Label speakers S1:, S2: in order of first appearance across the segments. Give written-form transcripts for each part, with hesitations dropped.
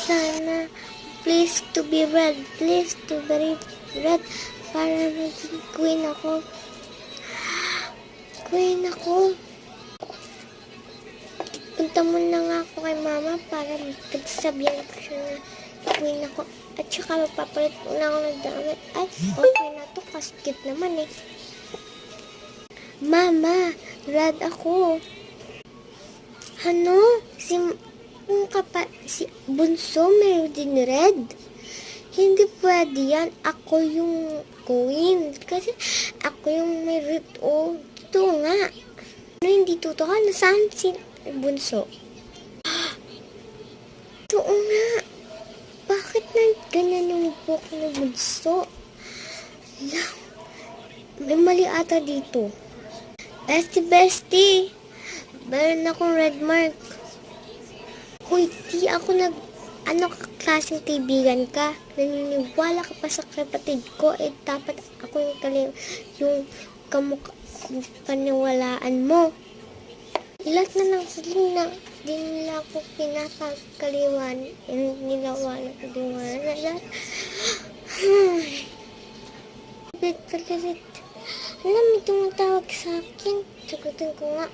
S1: Sana, please to be red. Please to be red. Para maging queen ako. Queen ako. Punta muna nga ako kay mama para magsabihan ko siya na queen ako. At saka magpapalit muna ako ng damit. Ay, okay na to. Kasi cute naman eh. Mama, red ako. Ano? Si Bunso may din red? Hindi pwede yan. Ako yung queen. Kasi ako yung may red. Oh, ito nga. Ano hindi totoo? Nasaan si Bunso? Ito nga. Bakit na ganyan yung buhok ni Bunso? May mali ata dito. Bestie. Meron akong red mark. Uy, di ako ano klaseng kaibigan ka? Naniniwala ka pa sa kapatid ko, eh dapat ako yung paniwalaan mo. Ilat na lang sila na di nila ako pinapagkaliwan. Niniwala ko din wala na lahat. Pilit. Alam mo, tumatawag sa akin. Sagutin ko nga.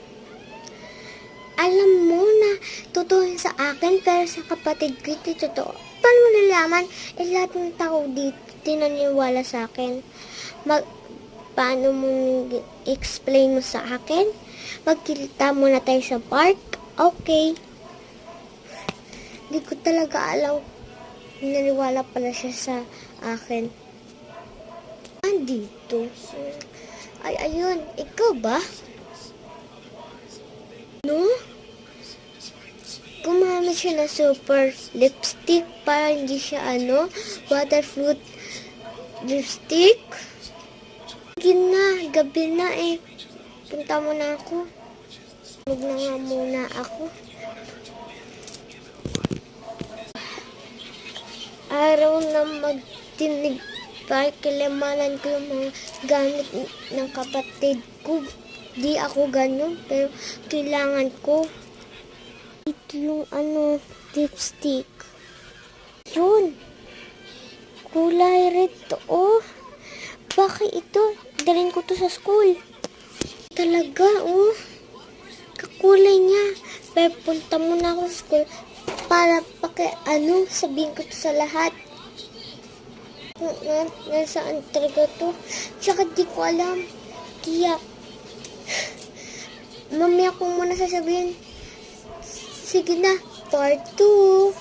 S1: Alam mo na totoo sa akin, pero sa kapatid ko ito totoo. Paano mo nalaman? Lahat ng tao dito tinaniwala sa akin. Paano mo explain mo sa akin? Magkita muna tayo sa park? Okay. Hindi ko talaga alam. Naniwala pala siya sa akin. Andito. Ay, ayun. Ikaw ba? No? Gumamit siya ng super lipstick para hindi siya water fruit lipstick. Sige na, gabi na eh. Punta muna ako. Huwag na nga muna ako. Araw na magtinig para kilamanan ko yung mga gamit ng kapatid ko. Di ako ganun, pero kailangan ko. Ito yung lipstick. Yun. Kulay red to. Oh. Bakit ito? Dalhin ko to sa school. Talaga, oh. Kakulay niya. Pero punta muna ako sa school para sabihin ko to sa lahat. Nasaan talaga to? Tsaka di ko alam. Kaya, mamaya ko muna sasabihin. Sige na, part 2.